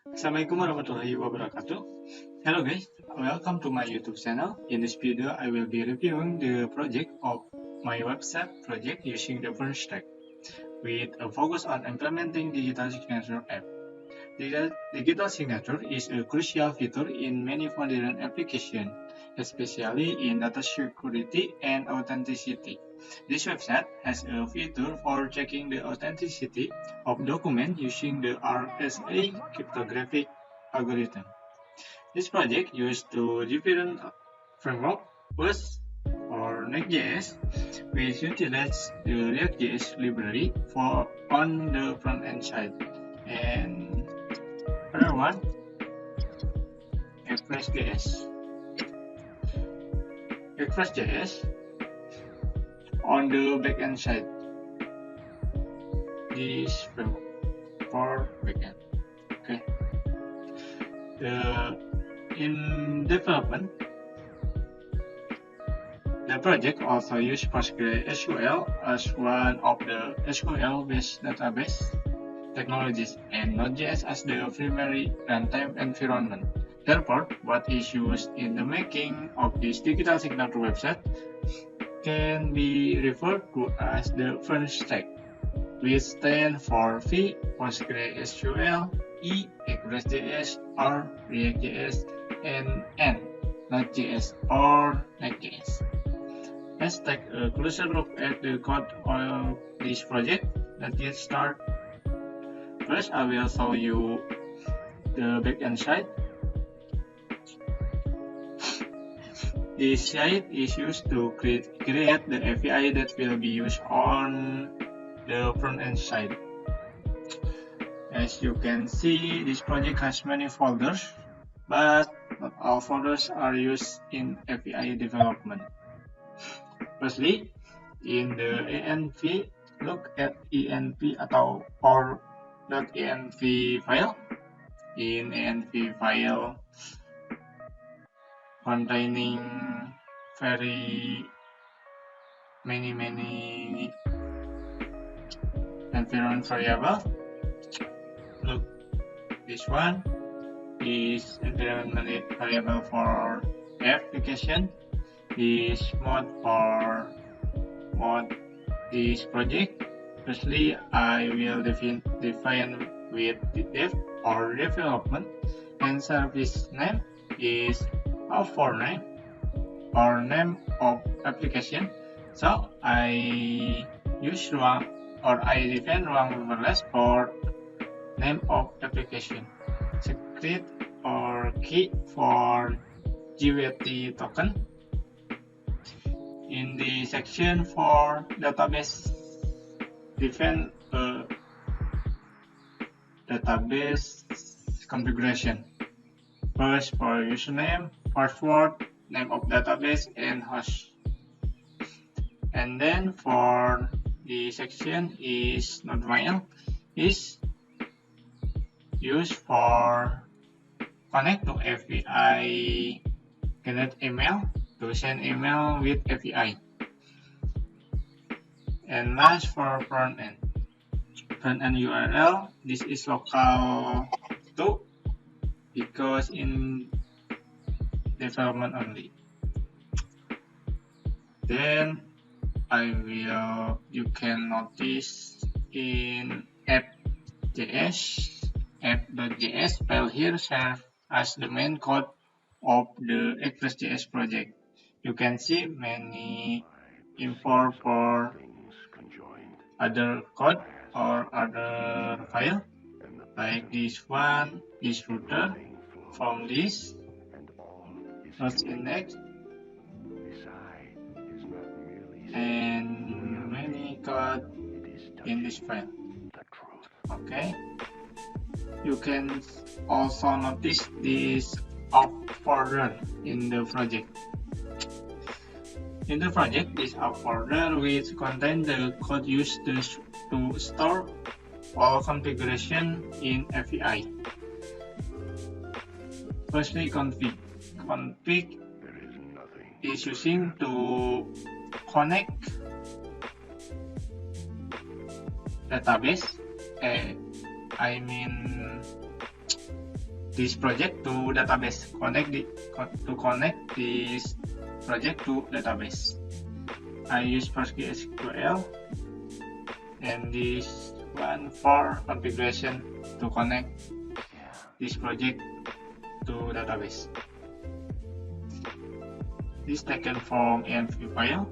Assalamualaikum warahmatullahi wabarakatuh. Hello guys, welcome to my YouTube channel. In this video, I will be reviewing the project of my website project using the Stack with a focus on implementing digital signature app. Digital signature is a crucial feature in many modern applications, especially in data security and authenticity. This website has a feature for checking the authenticity of documents using the RSA cryptographic algorithm. This project used two different frameworks. First, or Next.js, which utilizes the React.js library for on the front-end side, and another one, Express.js. Express.js on the backend side. This framework for backend. Okay. In development, the project also uses PostgreSQL as one of the SQL-based database technologies and Node.js as the primary runtime environment. Therefore, what is used in the making of this digital signature website can be referred to as the Stack, which stands for V, PostgreSQL, E, Express.js, R, React.js, and N, Node.js or Next.js. Let's take a closer look at the code of this project. Let's get started. First, I will show you the backend side. This side is used to create the API that will be used on the front-end side. As you can see, this project has many folders, but not all folders are used in API development. Firstly, in the env, look at env atau or.env file. In env file containing very many environment variable. Look, this one is environment variable for application. This mode for this project. Firstly, I will define with the dev or development, and service name is for name or name of application. So I use ruang or I define ruang overlays for name of application. Secret or key for JWT token. In the section for database, define a database configuration. First for username, password, name of database, and host. And then for the section is not while is used for connect to API, generate email to send email with API. And last for front end URL, this is local too, because in development only. Then you can notice in app.js file here serves as the main code of the Express.js project. You can see many import for other code or other file, like this one, this router, from this, nodes index, and many code in this file. Okay, you can also notice this up folder in the project. In the project, this up folder which contains the code used to store all configuration in API. Firstly, config. Config is using to connect database. I mean this project to database. Connect this project to database. I use PostgreSQL and this one for configuration to connect this project to database. This taken from env file.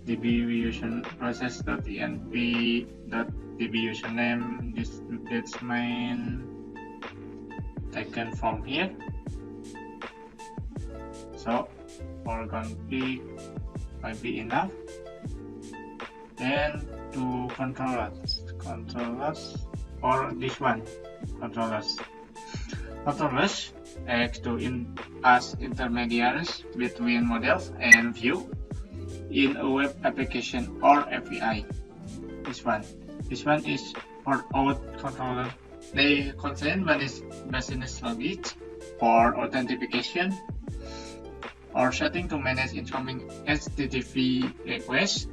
db process.env.db username. That's main taken from here. So for config might be enough. Then to controllers or this one controllers act as intermediaries between models and view in a web application or API. This one is for out controller. They contain business logic for authentication or setting to manage incoming HTTP requests,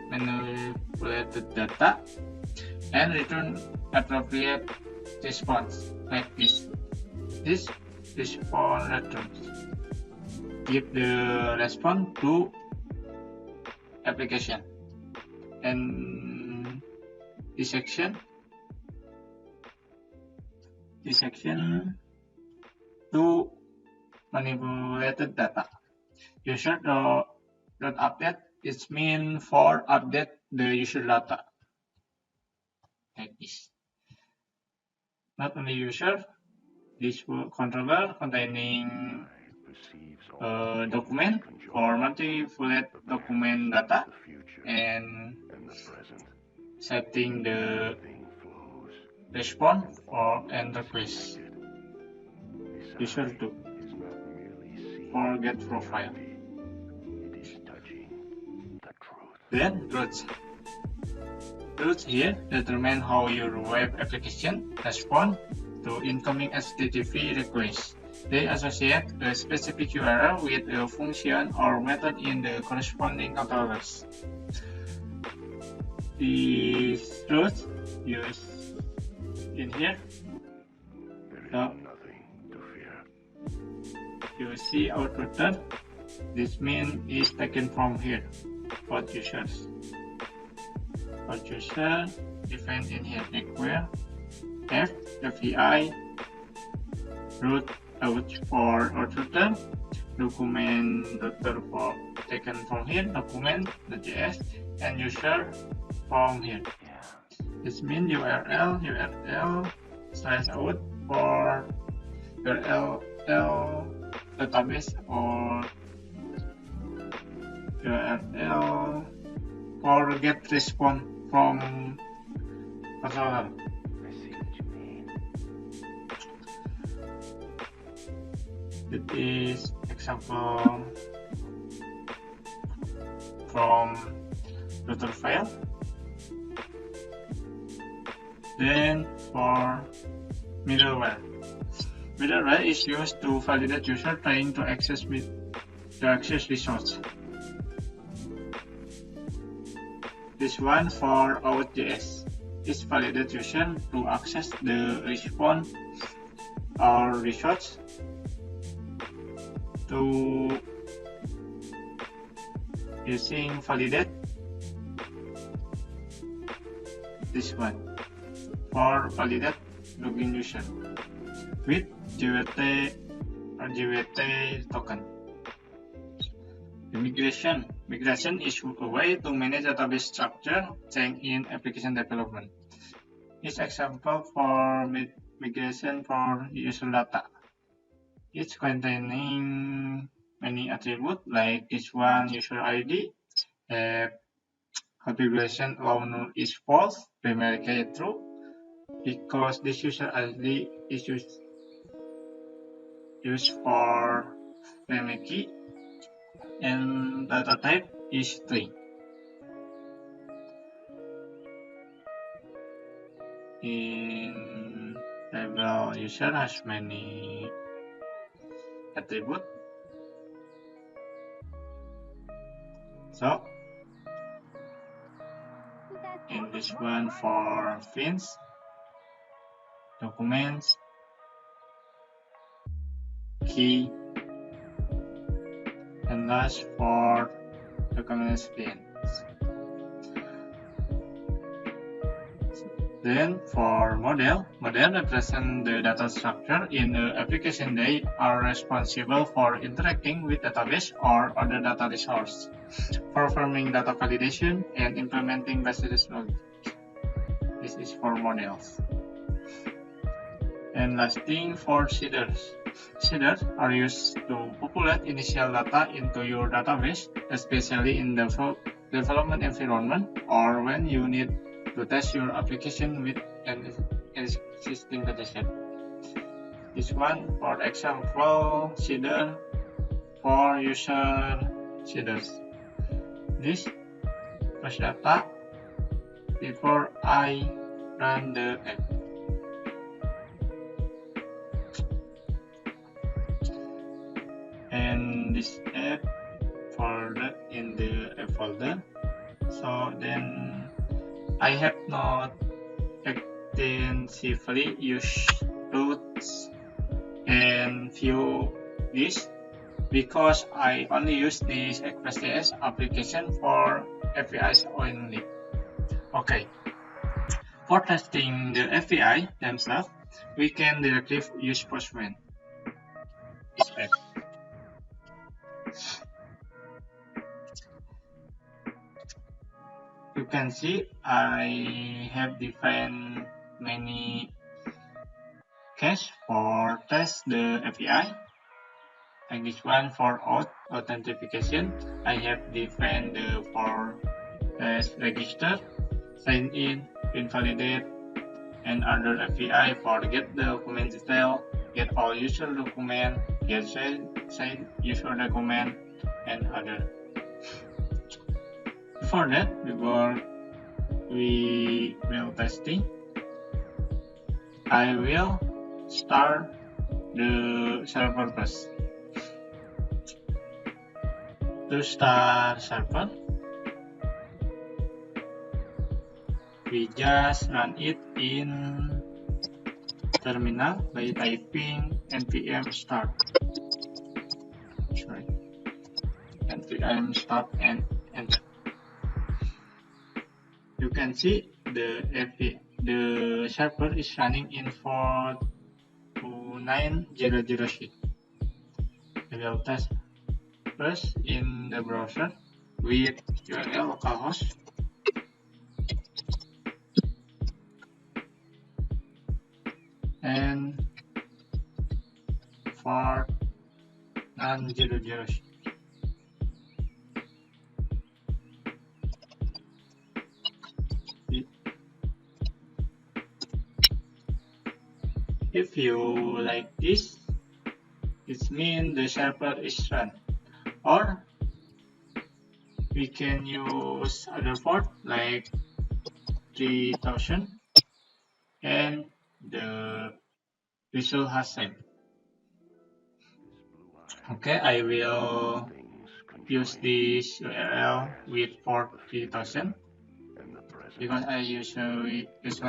manipulate the data, and return appropriate response like this. This response returns. Give the response to application, and this section to manipulated data. User dot update is mean for update the user data like this. Not only user, this controller containing document or manipulate document data and setting the response and request. User 2 for get profile. Then routes here determine how your web application responds to incoming HTTP requests. They associate a specific URL with a function or method in the corresponding controllers. These routes used in here. So you see our router. This mean is taken from here. Port users. Port user defined in here. Require F API root out for router. Document router for taken from here. Document.js and user from here. This means URL /out for URL database or URL for get response from controller. I see what you mean. It is example from router file. Then for middleware. Middleware is used to validate user trying to access resource. This one for out.js is validate user to access the response or resource to using validate. This one for validate login user with JWT or JWT token. The migration is a way to manage database structure change in application development. This example for migration for user data. It's containing many attributes like this one user ID, configuration allow null is false, primary key true, because this user ID is used for primary key, and data type is string. In table user has many attributes. So in this one for fins, documents, key, and last for document experience. Then for model represent the data structure in the application. They are responsible for interacting with database or other data resource, performing data validation, and implementing business logic. This is for models. And last thing for seeders. Seeders are used to populate initial data into your database, especially in the development environment or when you need to test your application with an existing dataset. This one, for example, seeder for user seeders. This fetch data before I run the app. And this app folder in the app folder. So then I have not extensively used routes and view this because I only use this Express.js application for APIs only. Okay, for testing the API themselves, we can directly use Postman. This app. You can see I have defined many cases for test the API. And this one for authentication, I have defined the for test register, sign in, invalidate, and other API for get the document detail, get all user document, get sign user document, and other. Before that, before we will testing, I will start the server first. To start server, we just run it in terminal by typing npm start. npm start and enter. You can see the server is running in 42900 We will test first in the browser with URL localhost and 42900. If you like this, it means the server is run. Or we can use other port like 3000 and the result has same. Okay, I will use this URL with port 3000 because I usually use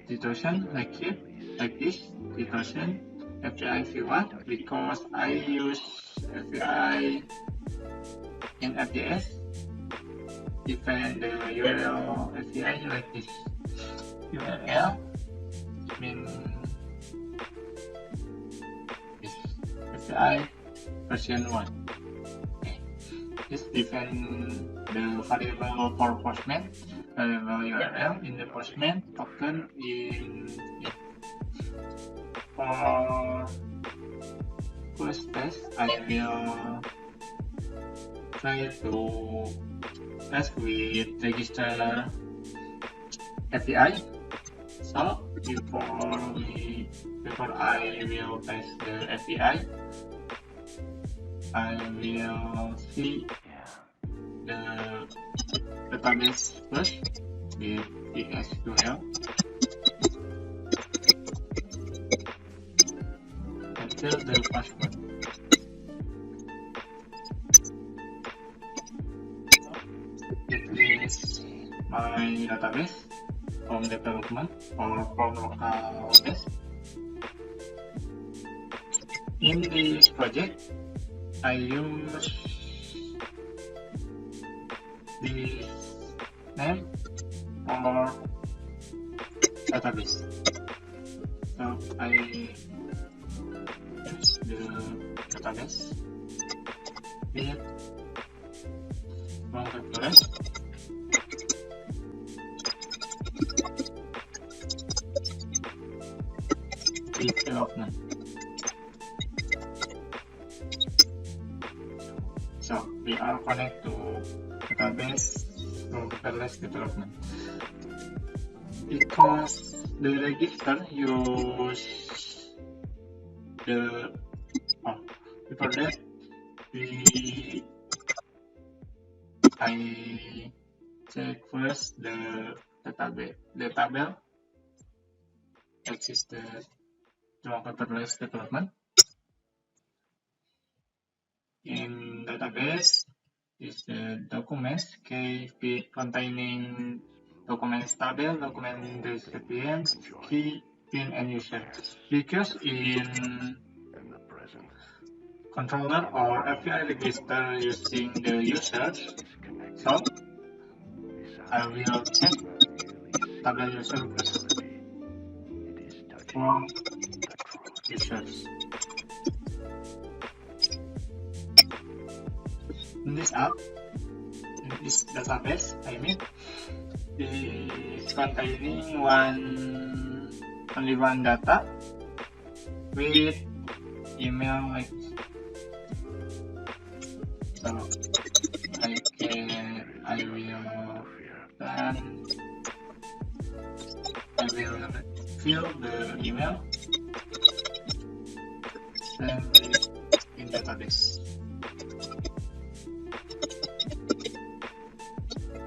3000 like here, like this, 3000 API v1 because I use API in APS. Define the URL API like this. URL means this API version 1. Okay. This define the variable for Postman, variable URL in the Postman, token in it. For first test, I will try to test with register API. So before I will test the API, I will see the database first with SQL. Enter the password. It is my database. from development or from local base. In this project, I use this name for database. So I use the database with Mongodb development. So we are connect to database from paperless development because the register use the before that I check first the database. The table existed from paperless development. In database is the documents key containing documents table, document recipients, key, pin, and user. Because in controller or API register using the user, so I will check table user first from users. In this app, in this database, I mean, is containing only one data with email like this. So I will fill the email, send it in database.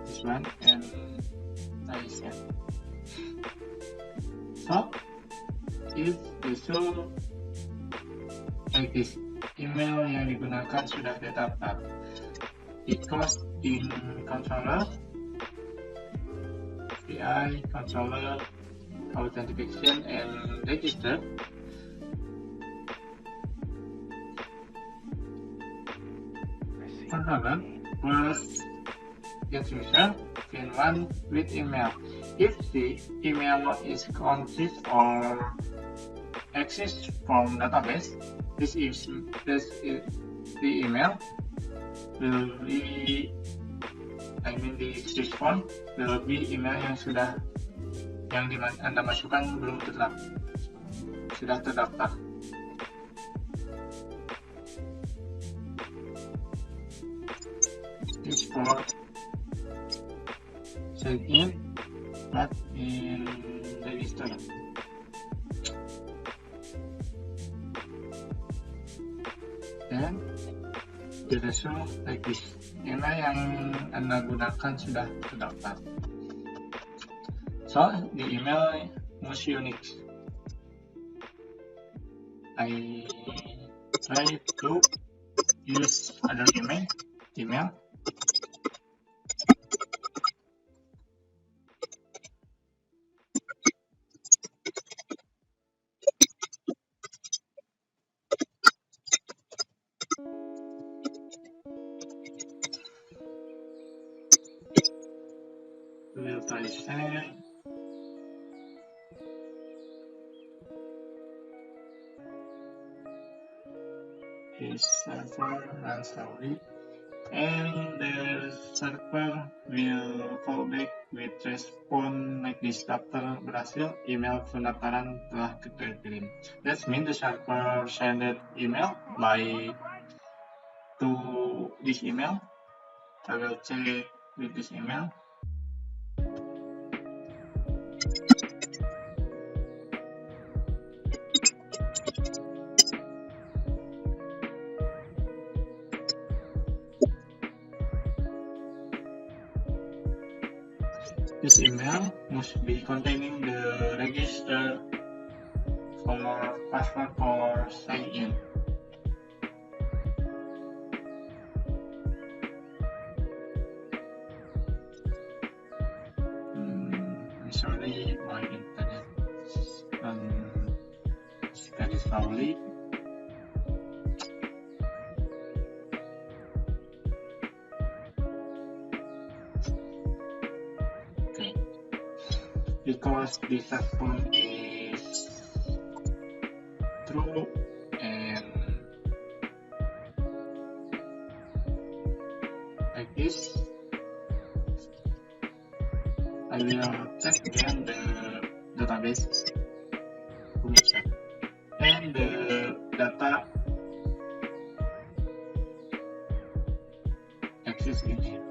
This one and I send. So if the show like this, email yang digunakan sudah terdaftar because in controller API, controller, authentication, and register, controller first get user pin 1 with email. If the email is consist or exists from database, this is the email will be, the respond will be email yang Anda masukkan belum sudah terdaftar. This for sign in, not in register. Dan the result like this. Email yang Anda gunakan sudah terdaftar. So the email most unique. I try to use other email. We'll try send. His server runs slowly, and the server will call back with respond like this. Daftar berhasil, email pendaftaran telah dikirim. That means the server sent email to this email. I will check with this email. This email must be containing the register for password for sign in. I'm sorry, my internet is very slowly. Okay, because this phone is true and like this, I will check again the database permission and the data exists in here.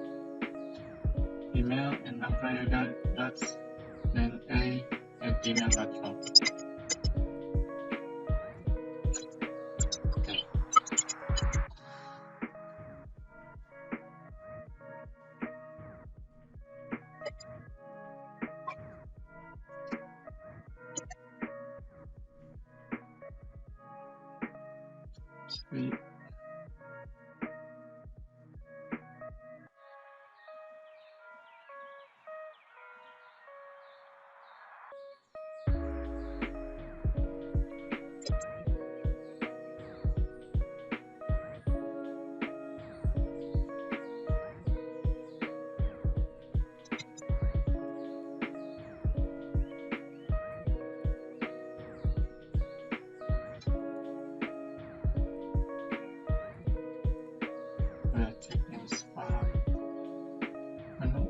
Email and naprayoga.a@gmail.com. Okay. Sweet. We'll check in spam menu.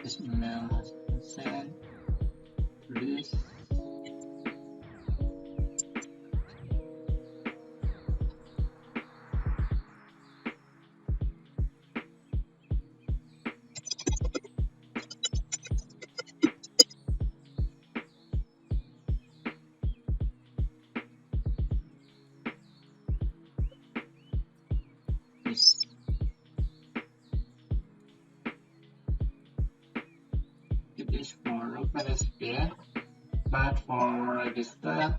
This email has been sent. Release. This. It is for OpenSPA, but for register,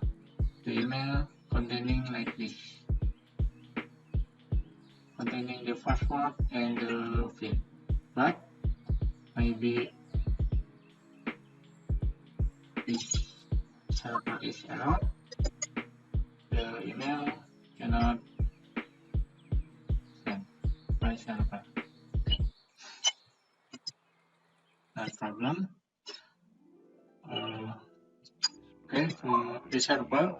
the email containing like this, containing the password and the field. But maybe this server is error. The email cannot send by server. No problem. Okay, for the server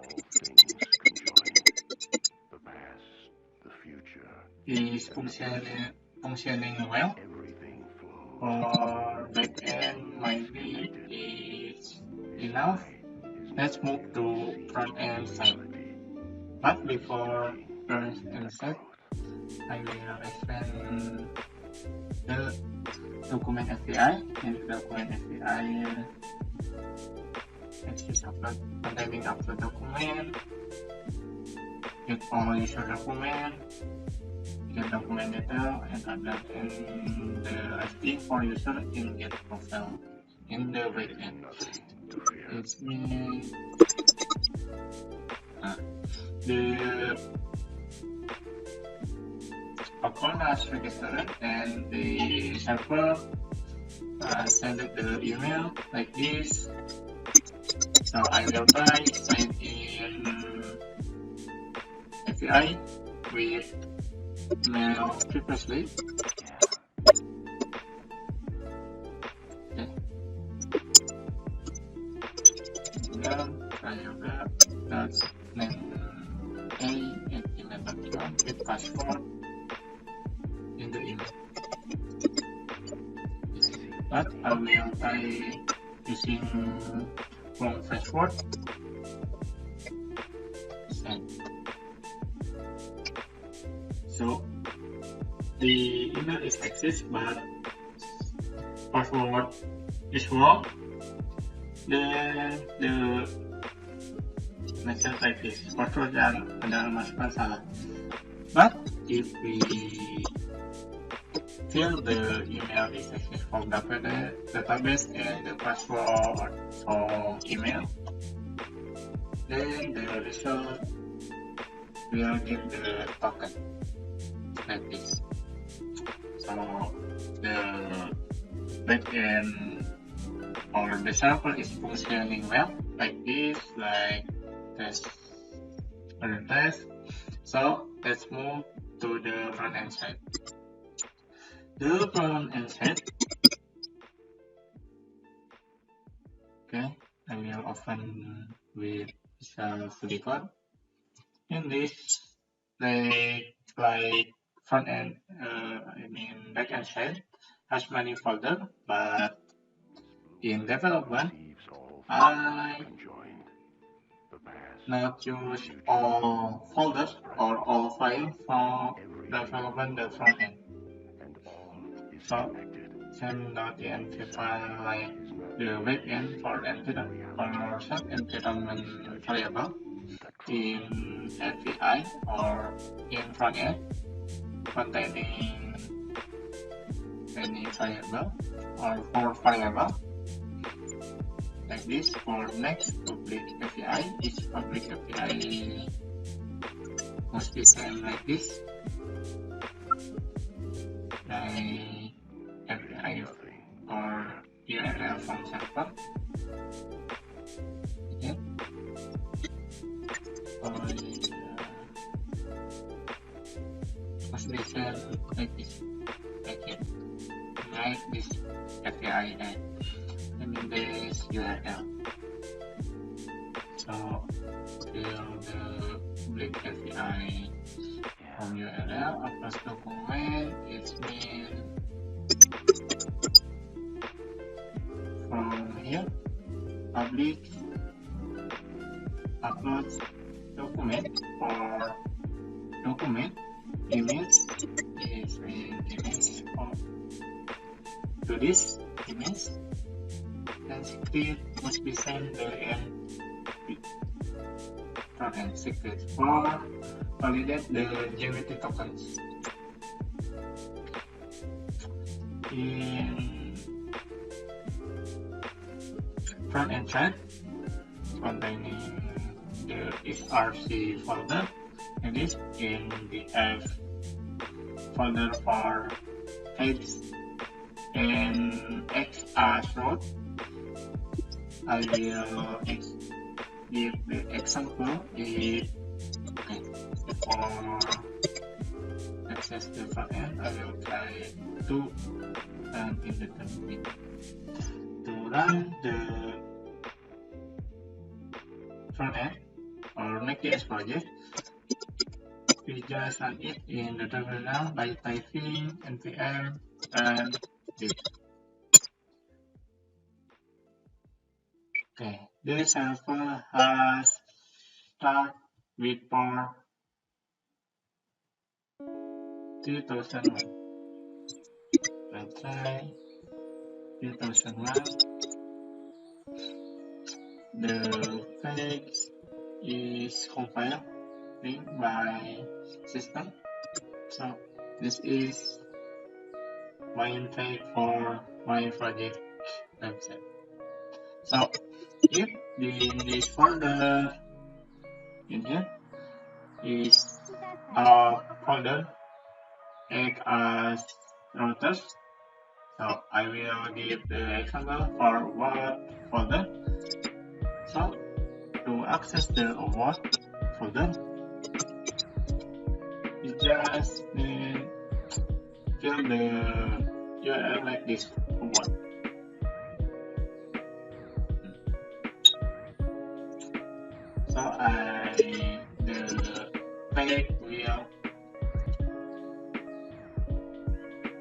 The past, the future, is functioning well. everything flows. For backend, maybe is enough. Let's move to front end side. But before front end side, I will expand the document API, and the document API access upload containing upload document, get all user document, get document data, and other in the SD for user in get profile in the backend. To fear. It's me. The account has registered and the server send the email like this. So I will try sign in API with email previously. Okay. Dan prayoga.name@gmail.com with password in the email. But I will try using wrong password. Send. So the email is accessed, but password is wrong. Then the message like this, password yang Anda masukkan salah. But if we fill the email is accessed from the database and the password for email, then the result will give the token like this. So the backend or the server is functioning well like this, like test or test. So let's move to the front end side. The front end side, okay, I will open with Visual Studio Code. In this, like front end, back end side has many folders, but in development, Receives all I conjoined. The past, not use all folders or all files for development the front end. and all is So connected. same.env file like the backend for set environment variable in API or in front end containing any variable or for variable like this. For next public API, each public API must be same like this. Like API or URL from server. Okay. Must be same like this. Like this API and in this URL. So fill the public API from URL upload document. It means from here public upload document for document image is image to this image and secret must be sent the end front end secret for validate the geometry tokens. In front end thread containing the src folder and this in the F folder for X and X as root. I will give the example if for access the front end. I will try to run indeterminate. To run the front end or Next.js project, we just run it in the terminal by typing npm and this. Okay, the server has start with port 2001. Let's try 2001. The page is compiled by system. So this is my page for my project website. So if in this folder in here is a folder act as routers. So I will give the example for what folder. So to access the what folder, you just fill the URL like this what. So the page will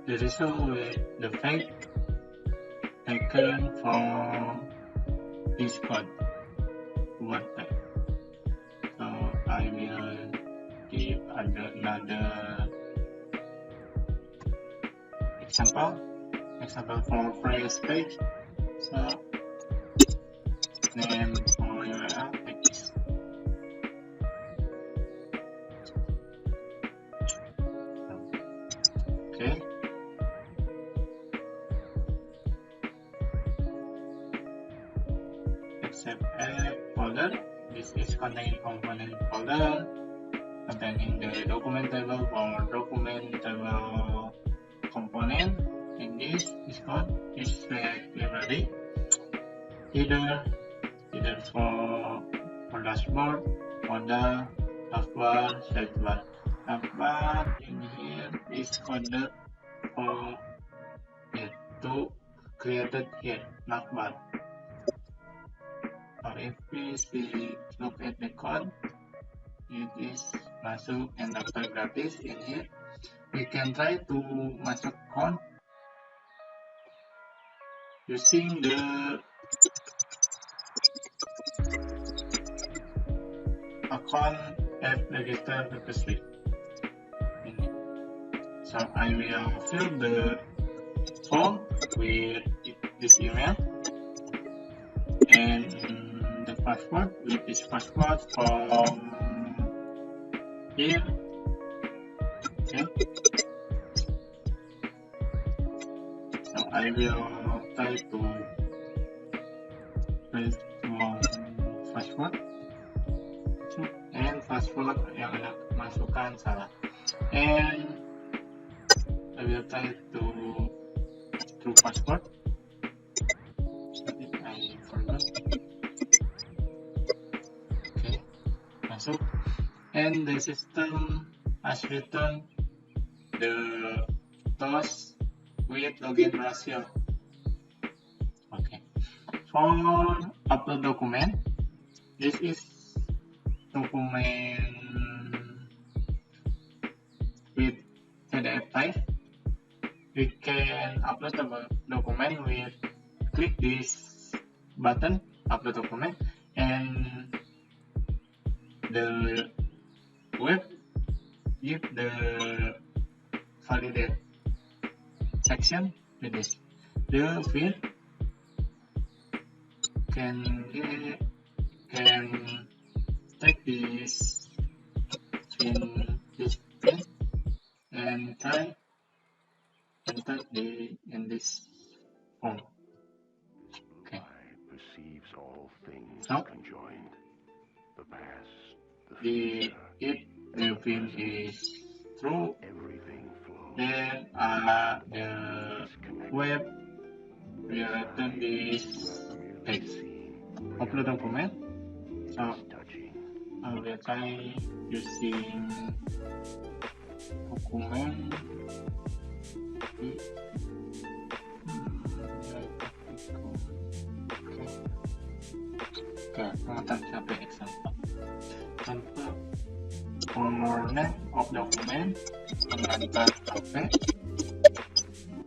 the result with the page taken from this code what page. So I will give another example for phrase page. So name for URL like this. Okay. Accept a folder. This is contain component folder containing the document table for document table component, and this is called extract library, either for dashboard, model, taskbar, sidebar. Taskbar in here is coded for it to created here, navbar. So if we look at the code, it is masuk and daftar gratis in here. We can try to masuk code using the account app register previously. So I will fill the form with this email and the password with this password from here. Okay. So I will try to paste wrong password and password yang Anda masukkan salah, and I will try to true password. Sorry, I forgot. Okay, masuk, and the system has returned the toast with login ratio. Okay, for upload document, this is document with PDF type. We can upload the document with click this button, upload document, and the web give the validate section with this. The field can take this in this field and try enter in this form. Okay. Perceives all things Now, conjoined. The past, the if future, the field is true, everything flows. then the web will return this text. Upload document. So I will try using document. Okay, kita sampai example. Contoh format of document, mengantar sampai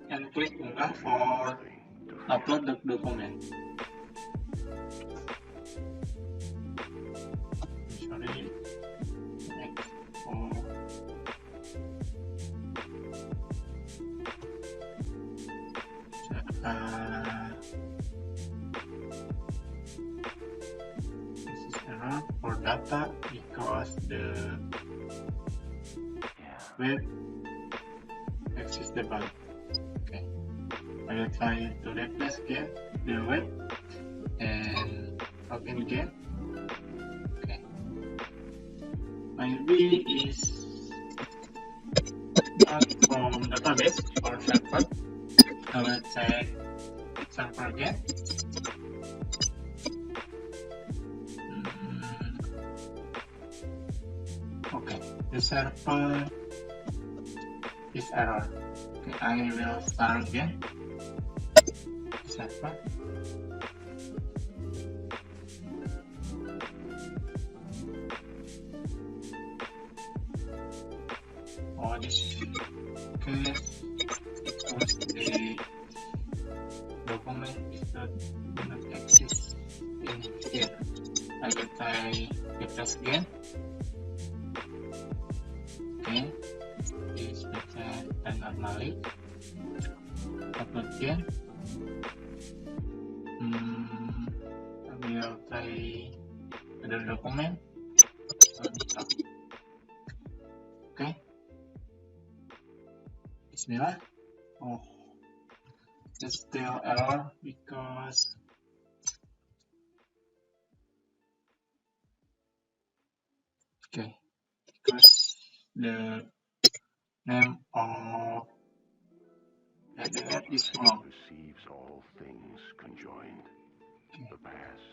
and klik unggah for upload the document. Sorry, next for this is error for data because the web access the bug. Okay, I will try to replace again the web and login again. Okay, maybe is not from database or server. I will check server again. Okay, the server is error. Okay, I will start again. Server. Oh, this case because the document is not exist in here. I will try refresh again. Okay, this method done normally. Upload again. I will try other document. Okay. Bismillah. Oh, it's still error because Okay, because the name of the app is wrong. Perceives all things conjoined. The past,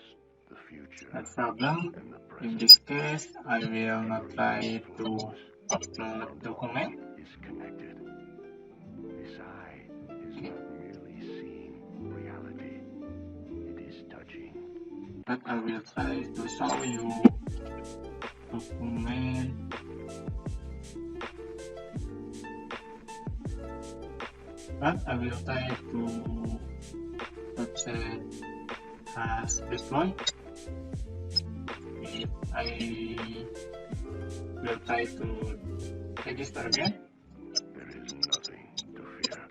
the future, No problem. and the In present. this case, I will not try to Flows, upload and document. all is connected. This eye is not merely seeing reality, it is touching. But I will try to show you document. But I will try to check as deployed. If I will try to register again. There is nothing to fear.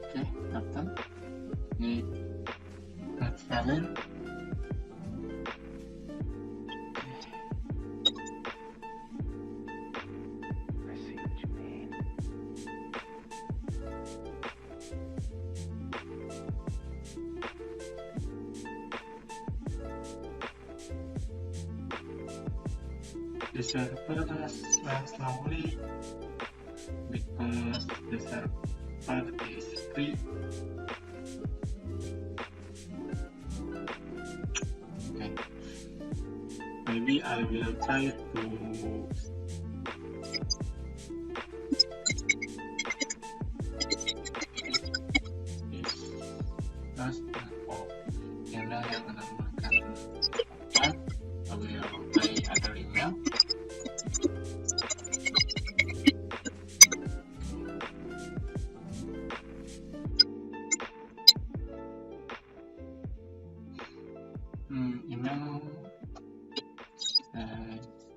Okay, daftar. Ini valid. I see what you mean. The server runs slowly because the server is free. Okay, maybe I will try to email yang menambahkan I will try other email. Email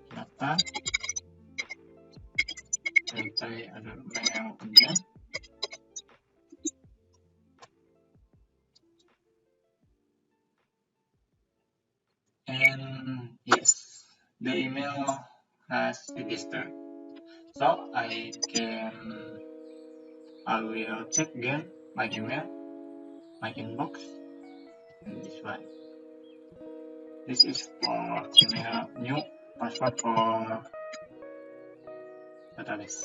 data. I'll try other mail again. And yes, the email has registered. So I will check again my email, my inbox, and this one. This is for email new password for database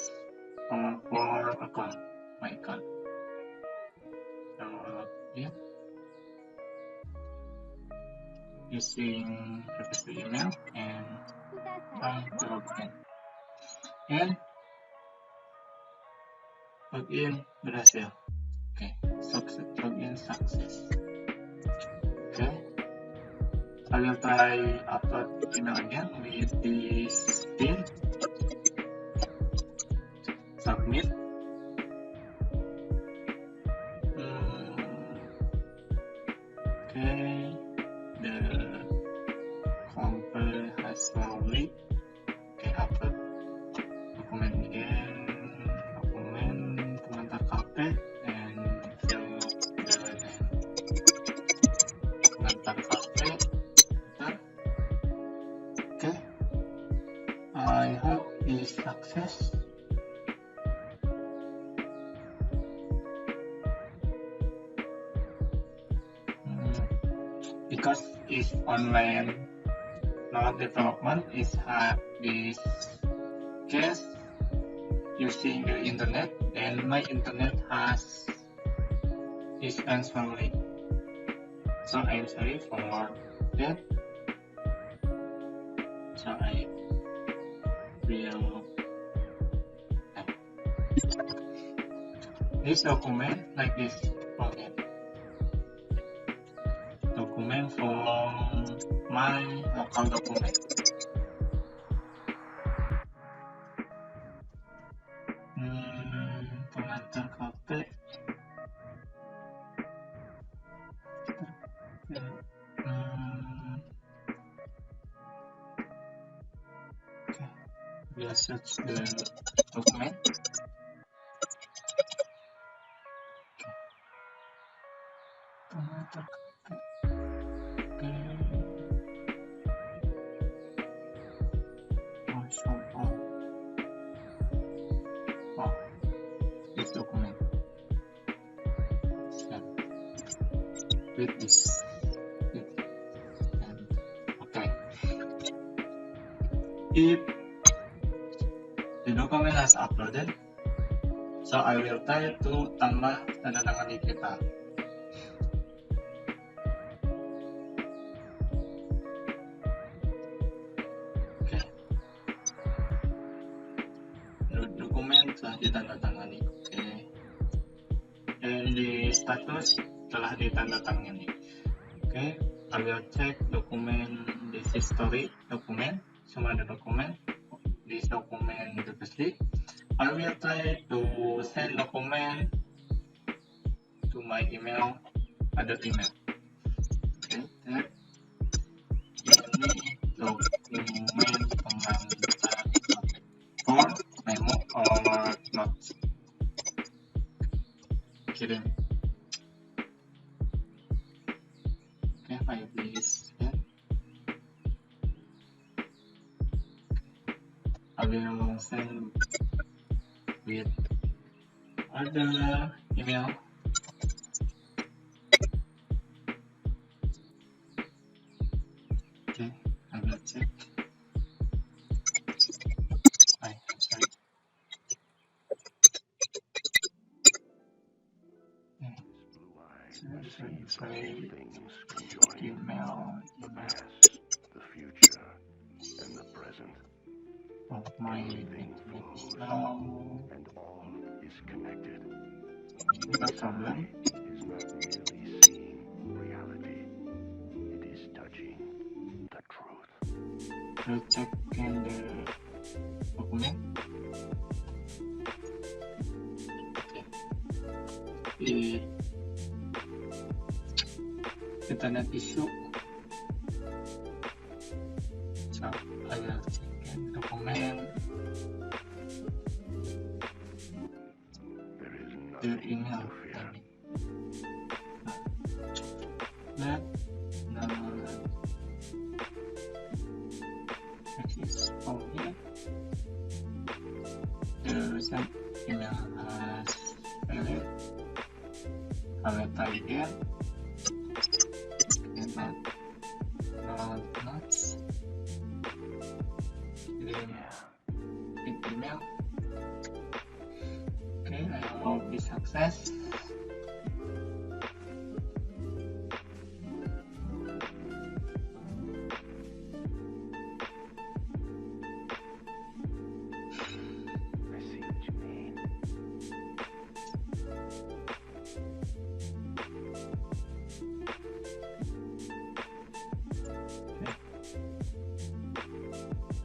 or for account, my account. So yeah, using previous email and trying to log in. And login berhasil. Okay, login success. Okay, I will try upload email again with this pin. Submit. Okay, the computer has slowly. Okay, upload document again. Document pengantar KP and fill the name. Pengantar KP. Okay, I hope this success. Because it's online, not development is hard. This case using the internet, and my internet has is slowly. So I'm sorry for that. So I will this document like this. Okay. Document from my local document. Pengantar KP. Okay. we'll search the document. This document. With this. Okay. If the document has uploaded, so I will try to tambah tanda tangan di kita. Oke. Dokumen telah ditandatangani. Oke. Dan di status telah ditandatangani. Oke. I will check document. This is story document. Semua ada dokumen. This document previously. I will try to send document to my email, other email. Okay, tag ini dokumen pengantar for memo or notes. Kirim. Okay, I please. I will send with other email. Okay, I will check. I'm sorry. Sorry. Email. The future and the present. Of my now and all is connected. no problem. Is not merely seeing reality, it is touching the truth. We'll check in the document. Okay. The internet issue. So I will check in document. There is The nothing email. to fear. That is from here. The recent email has failed. I will try again. Not email. Okay, I hope this success. I see what you mean.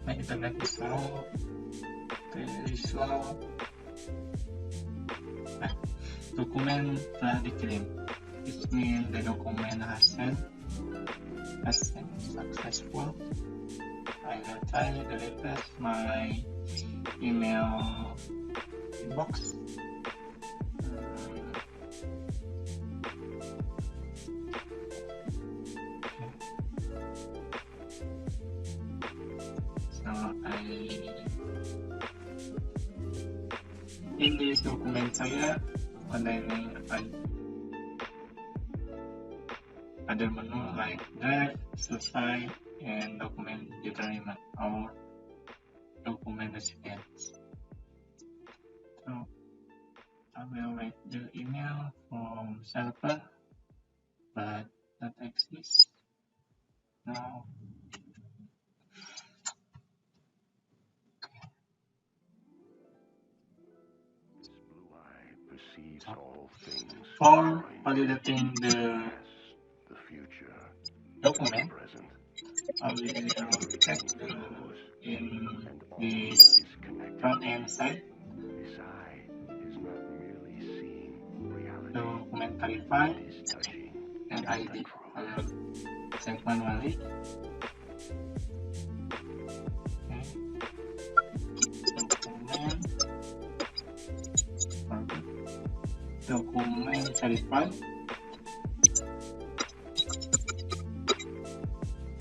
My internet is slow. Very slow. Nah, dokumen telah dikirim. It means the document has sent successful. I will try to refresh my email inbox. So in this dokumen saya ada menu like draft, selesai, and dokumen diterima or dokumen recipients. So I will write the email from server, but that exists now. All things for validating the future document, present. I will check in this front end side. This eye is not merely seeing reality, Document verify it is touching and the ID. truth. I will check manually. Okay. verify,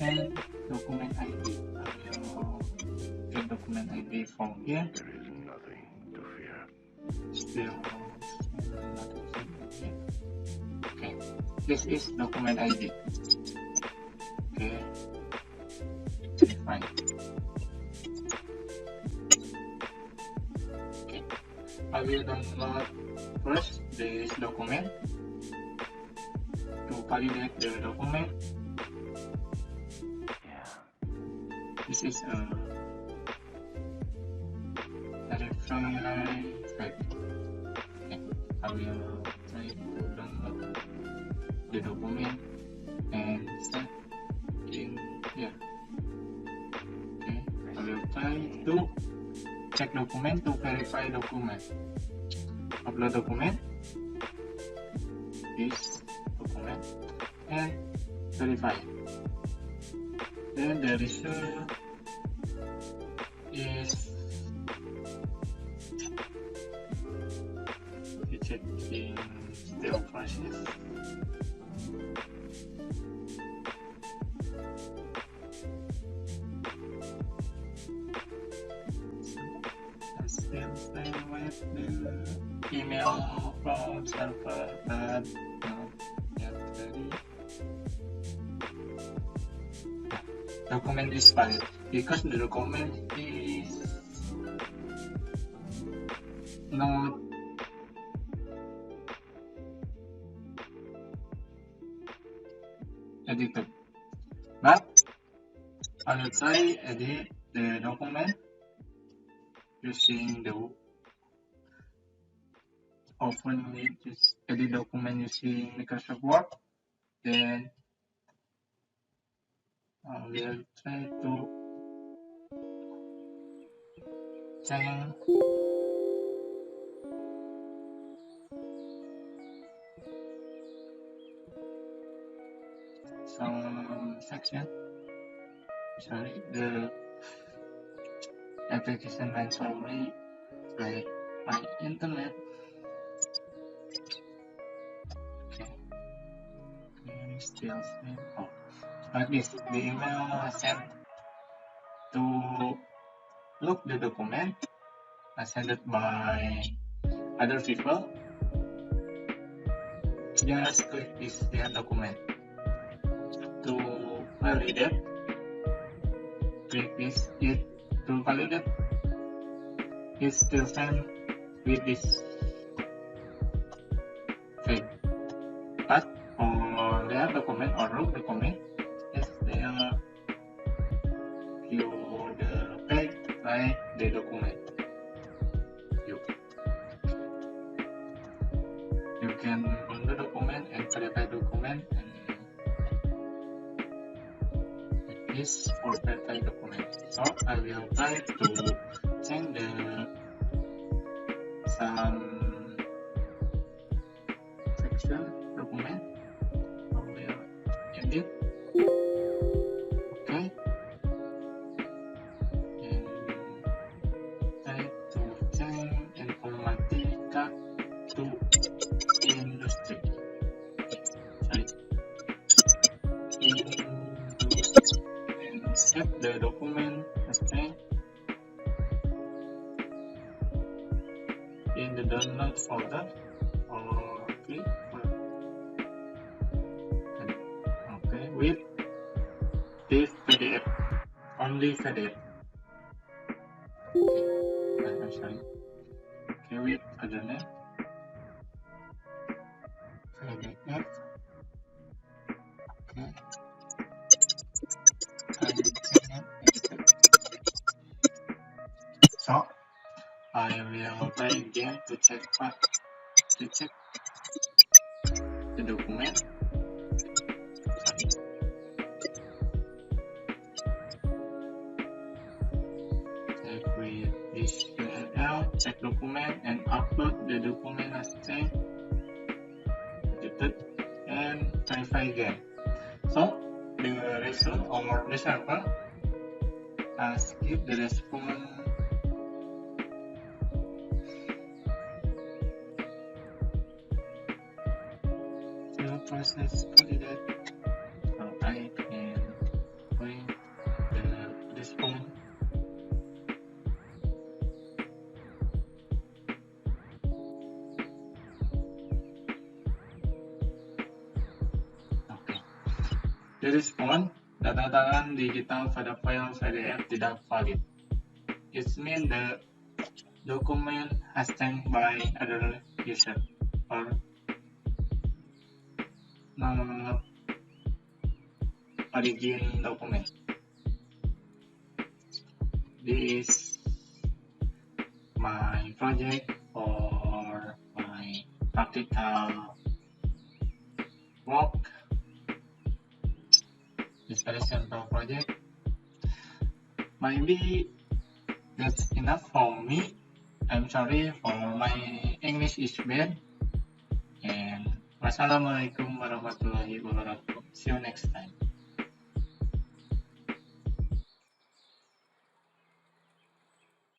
and document ID. I will get document ID from here. There is nothing to fear. Still nothing here. Okay, this is document ID. Okay, fine. Okay, I will download first this document. To validate the document, this is a verify file. Okay, I will try to download the document and set in here. Okay, I will try to check document to verify document. Upload document, this document, and verify. Then the result is checking still process. I still stay with the email from server, but not yet ready. Document is valid because the document is not edited, but I will try edit the document using the open with edit document using Microsoft Word. Then I will try to change some section. Sorry, the application ran slowly, like my internet. Okay, still same. Oh, like this. The email sent to look the document. I sent it by other people. Just click this document to validate. Click this it to validate. It's still sent with this fake, but on their document or root document is there view the page like the document. You can run the document and verify document, and this for verify document. So I will try to change some section document. I will edit. Okay. And try to change Informatica to industry. Sorry. And set the document name in the download folder or click okay with this PDF, only PDF. Okay, I'm sorry. Okay, with other name PDF. Okay. So I will try again to check the document. Check with this URL, check document and upload the document as changed, edited, and verify again. So the result or the server has give the response successfully that I can find this phone. Okay. The response, data tangan digital pada file PDF tidak valid. It means the document has taken by other user or origin document. This is my project or my practical work. It's very simple project. Maybe that's enough for me. I'm sorry for my English is bad. And wassalamualaikum warahmatullahi wabarakatuh. See you next time.